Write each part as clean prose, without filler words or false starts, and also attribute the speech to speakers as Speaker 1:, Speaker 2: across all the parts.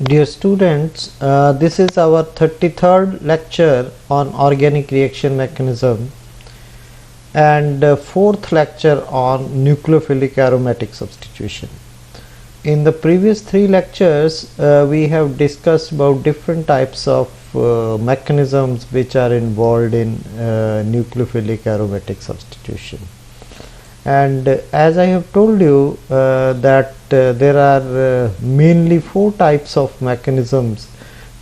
Speaker 1: Dear students, this is our 33rd lecture on organic reaction mechanism and fourth lecture on nucleophilic aromatic substitution. In the previous three lectures, we have discussed about different types of mechanisms which are involved in nucleophilic aromatic substitution. And as I have told you that there are mainly four types of mechanisms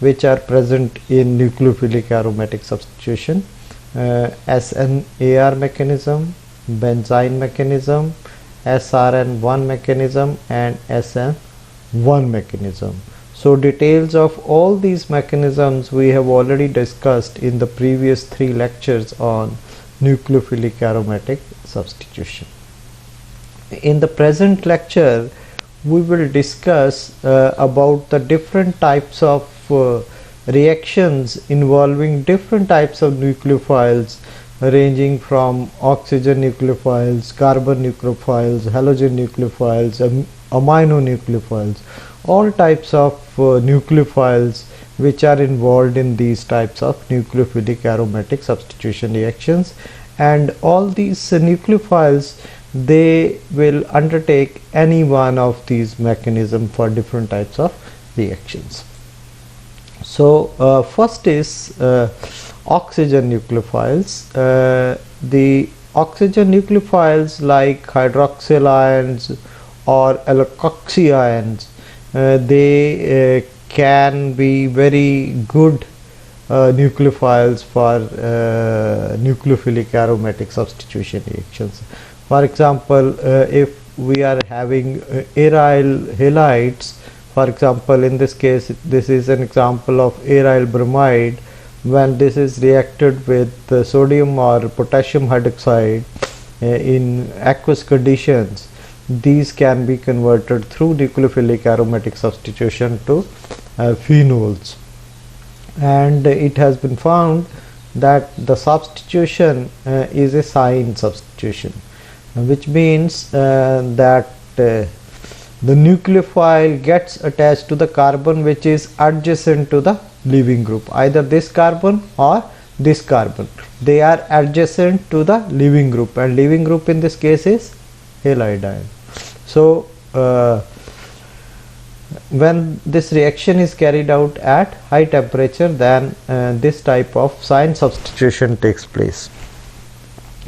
Speaker 1: which are present in nucleophilic aromatic substitution: SNAR mechanism, benzyne mechanism, SRN1 mechanism, and SN1 mechanism. So details of all these mechanisms we have already discussed in the previous three lectures on nucleophilic aromatic substitution. In the present lecture, we will discuss about the different types of reactions involving different types of nucleophiles, ranging from oxygen nucleophiles, carbon nucleophiles, halogen nucleophiles, amino nucleophiles, all types of nucleophiles which are involved in these types of nucleophilic aromatic substitution reactions. And all these nucleophiles, they will undertake any one of these mechanisms for different types of reactions. So first is oxygen nucleophiles. The oxygen nucleophiles like hydroxyl ions or alkoxy ions, they can be very good nucleophiles for nucleophilic aromatic substitution reactions. For example, if we are having aryl halides, for example, in this case, this is an example of aryl bromide. When this is reacted with sodium or potassium hydroxide in aqueous conditions, these can be converted through nucleophilic aromatic substitution to phenols. And it has been found that the substitution is a sign substitution, which means that the nucleophile gets attached to the carbon which is adjacent to the leaving group, either this carbon or this carbon. They are adjacent to the leaving group, and leaving group in this case is halide ion. So when this reaction is carried out at high temperature, then this type of sign substitution takes place.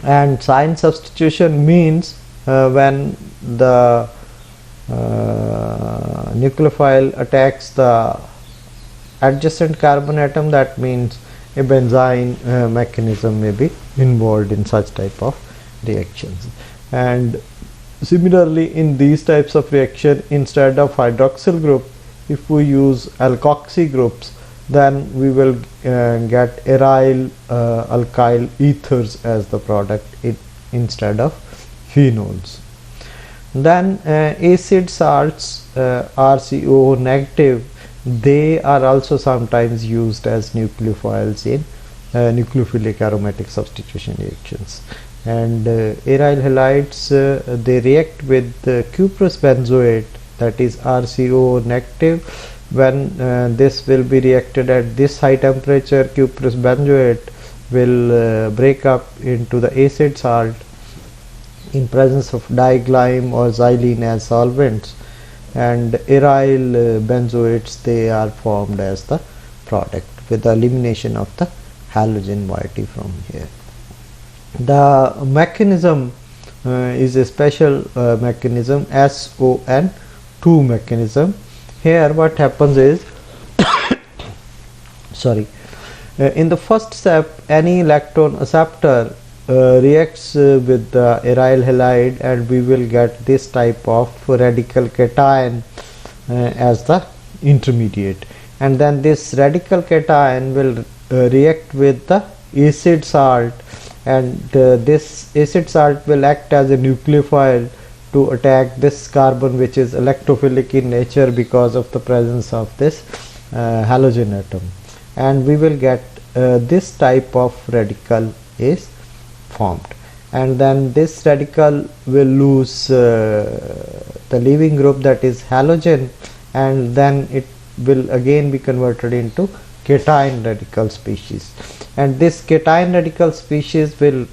Speaker 1: And sign substitution means when the nucleophile attacks the adjacent carbon atom, that means a benzyne mechanism may be involved in such type of reactions. And similarly, in these types of reaction, instead of hydroxyl group, if we use alkoxy groups, then we will get aryl alkyl ethers as the product instead of phenols. Then acid salts, RCO negative, they are also sometimes used as nucleophiles in nucleophilic aromatic substitution reactions. And aryl halides, they react with cuprous benzoate, that is RCO negative. When this will be reacted at this high temperature, cuprous benzoate will break up into the acid salt in presence of diglyme or xylene as solvents, and aryl benzoates, they are formed as the product with the elimination of the halogen moiety from here. The mechanism is a special mechanism, SON2 mechanism. Here what happens is in the first step, any electron acceptor reacts with the aryl halide, and we will get this type of radical cation as the intermediate. And then this radical cation will react with the acid salt, and this acid salt will act as a nucleophile to attack this carbon which is electrophilic in nature because of the presence of this halogen atom, and we will get this type of radical is formed. And then this radical will lose the leaving group, that is halogen, and then it will again be converted into cation radical species, and this cation radical species will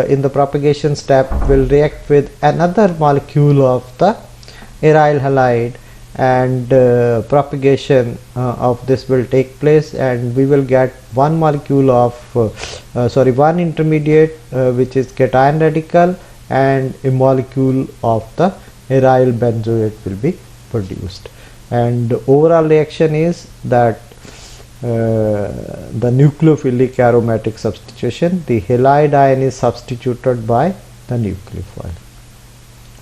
Speaker 1: in the propagation step will react with another molecule of the aryl halide, and propagation of this will take place, and we will get one molecule of one intermediate which is cation radical, and a molecule of the aryl benzoate will be produced. And overall reaction is that the nucleophilic aromatic substitution, the halide ion is substituted by the nucleophile.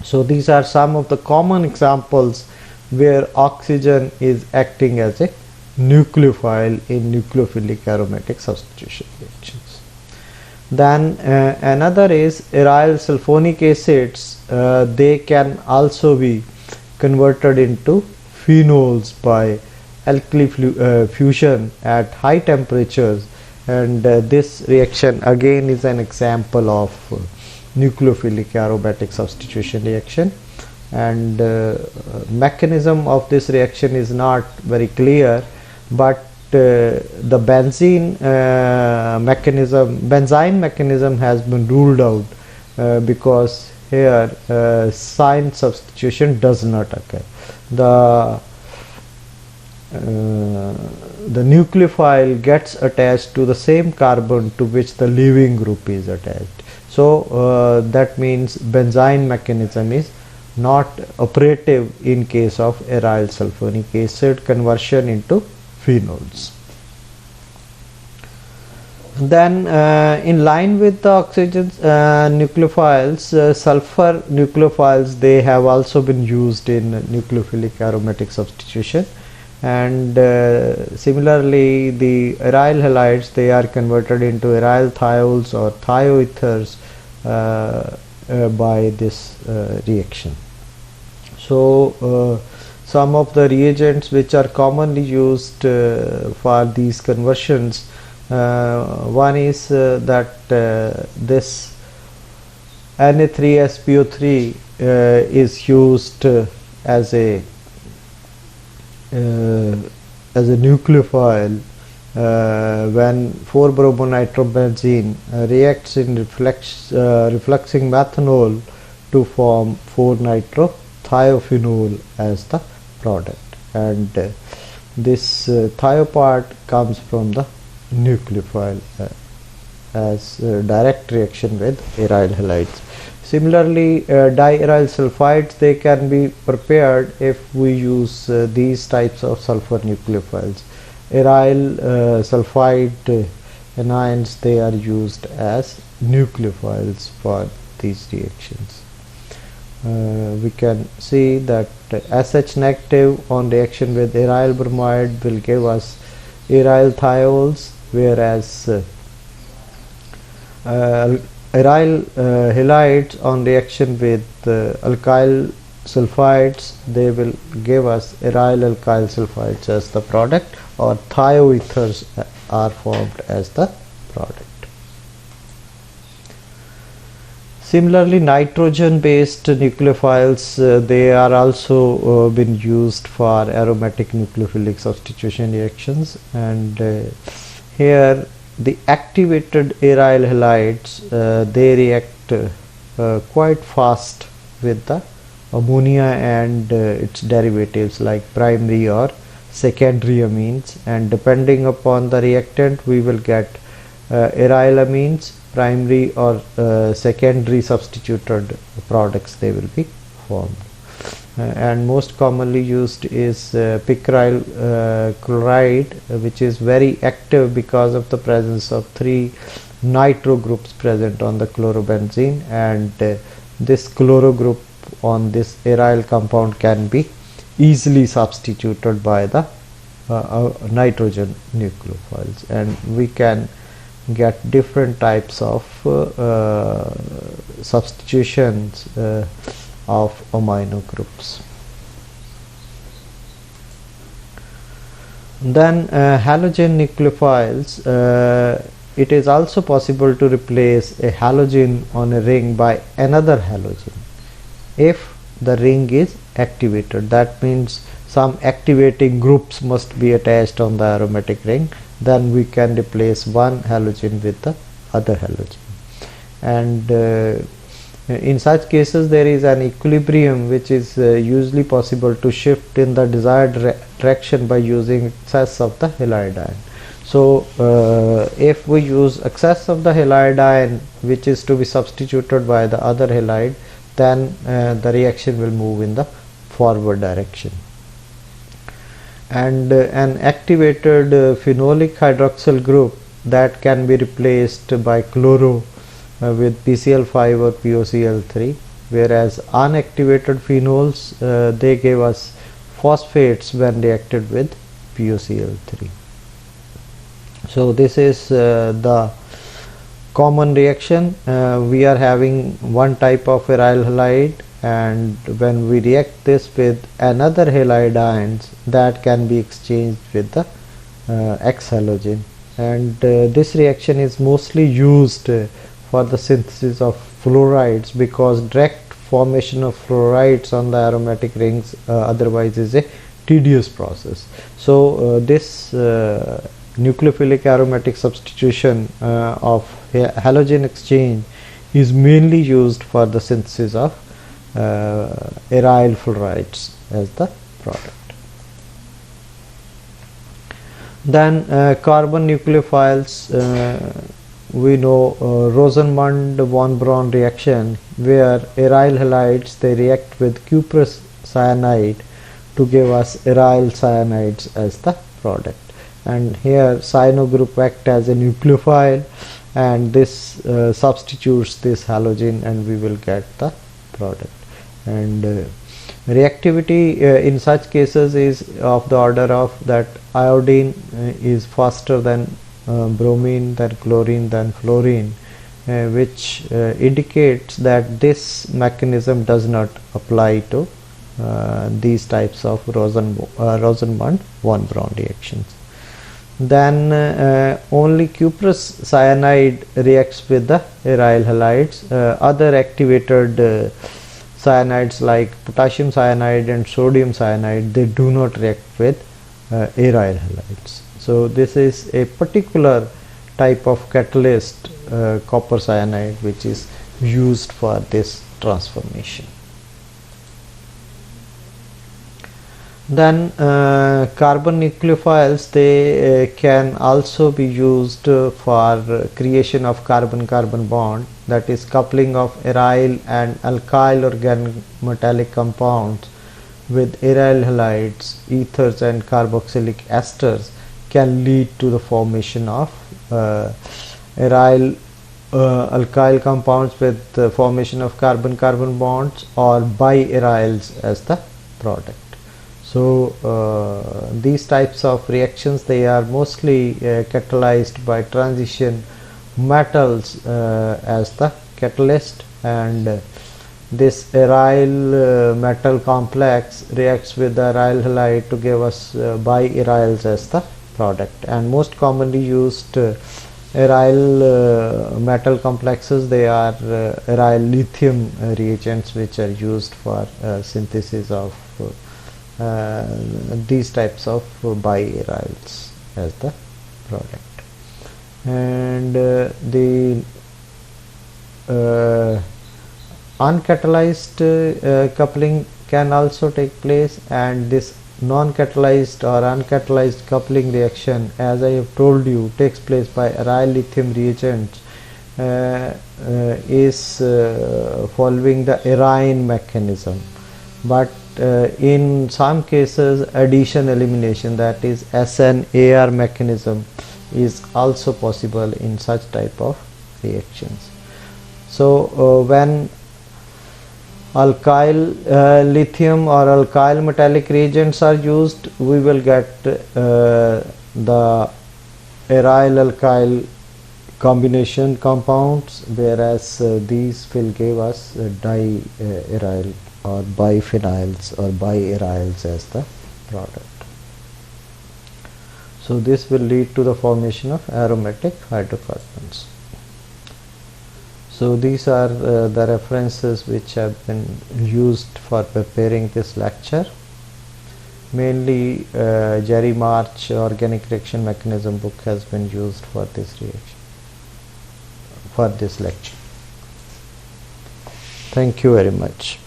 Speaker 1: So these are some of the common examples where oxygen is acting as a nucleophile in nucleophilic aromatic substitution reactions. Then another is aryl sulfonic acids. They can also be converted into phenols by alkali fusion at high temperatures, and this reaction again is an example of nucleophilic aromatic substitution reaction, and mechanism of this reaction is not very clear, but the benzene mechanism has been ruled out because here sign substitution does not occur. The nucleophile gets attached to the same carbon to which the leaving group is attached. So that means benzene mechanism is not operative in case of aryl sulfonic acid conversion into phenols. Then in line with the oxygen nucleophiles, sulfur nucleophiles, they have also been used in nucleophilic aromatic substitution, and similarly the aryl halides, they are converted into aryl thiols or thioethers by this reaction. So some of the reagents which are commonly used for these conversions, one is that this Na3SPO3 is used as a nucleophile when 4-bromonitrobenzene reacts in refluxing methanol to form 4-nitrothiophene as the product, and this thio part comes from the nucleophile as direct reaction with aryl halides. Similarly, diaryl sulfides, they can be prepared if we use these types of sulfur nucleophiles. Aryl sulfide anions, they are used as nucleophiles for these reactions. We can see that SH negative on reaction with aryl bromide will give us aryl thiols, whereas aryl halides on reaction with alkyl sulfides, they will give us aryl alkyl sulfides as the product, or thioethers are formed as the product. Similarly, nitrogen based nucleophiles, they are also been used for aromatic nucleophilic substitution reactions, and here the activated aryl halides, they react quite fast with the ammonia and its derivatives like primary or secondary amines, and depending upon the reactant we will get aryl amines, primary or secondary substituted products, they will be formed. And most commonly used is picryl chloride, which is very active because of the presence of 3 nitro groups present on the chlorobenzene, and this chloro group on this aryl compound can be easily substituted by the nitrogen nucleophiles, and we can get different types of substitutions of amino groups. Then halogen nucleophiles, it is also possible to replace a halogen on a ring by another halogen if the ring is activated. That means some activating groups must be attached on the aromatic ring, then we can replace one halogen with the other halogen. And in such cases there is an equilibrium which is usually possible to shift in the desired direction by using excess of the halide ion. So if we use excess of the halide ion which is to be substituted by the other halide, then the reaction will move in the forward direction. And an activated phenolic hydroxyl group that can be replaced by chloro with PCl5 or POCl3, whereas unactivated phenols they gave us phosphates when reacted with POCl3. So this is the common reaction. We are having one type of aryl halide, and when we react this with another halide ions, that can be exchanged with the X halogen, and this reaction is mostly used for the synthesis of fluorides, because direct formation of fluorides on the aromatic rings otherwise is a tedious process. So this nucleophilic aromatic substitution of halogen exchange is mainly used for the synthesis of aryl fluorides as the product. Then carbon nucleophiles, we know Rosenmund von Braun reaction, where aryl halides they react with cuprous cyanide to give us aryl cyanides as the product. And here cyano group act as a nucleophile, and this substitutes this halogen and we will get the product. And reactivity in such cases is of the order of that iodine is faster than bromine, then chlorine, then fluorine, which indicates that this mechanism does not apply to these types of Rosenmund von Braun reactions. Then only cuprous cyanide reacts with the aryl halides. Other activated cyanides like potassium cyanide and sodium cyanide, they do not react with aryl halides. So this is a particular type of catalyst, copper cyanide, which is used for this transformation. Then carbon nucleophiles, they can also be used for creation of carbon-carbon bond, that is coupling of aryl and alkyl organic metallic compounds with aryl halides, ethers and carboxylic esters can lead to the formation of aryl alkyl compounds with the formation of carbon-carbon bonds or biaryls as the product. So these types of reactions, they are mostly catalyzed by transition metals as the catalyst, and this aryl metal complex reacts with the aryl halide to give us biaryls as the product. And most commonly used aryl metal complexes, they are aryl lithium reagents, which are used for synthesis of these types of biaryls as the product. And the uncatalyzed coupling can also take place, and this non-catalyzed or uncatalyzed coupling reaction, as I have told you, takes place by aryl lithium reagents, is following the arine mechanism. But in some cases addition elimination, that is SN-AR mechanism, is also possible in such type of reactions. So when alkyl lithium or alkyl metallic reagents are used, we will get the aryl alkyl combination compounds, whereas these will give us diaryl or biphenyls or biaryls as the product. So this will lead to the formation of aromatic hydrocarbons. So these are the references which have been used for preparing this lecture, Mainly Jerry March organic reaction mechanism book has been used for this reaction, for this lecture. Thank you very much.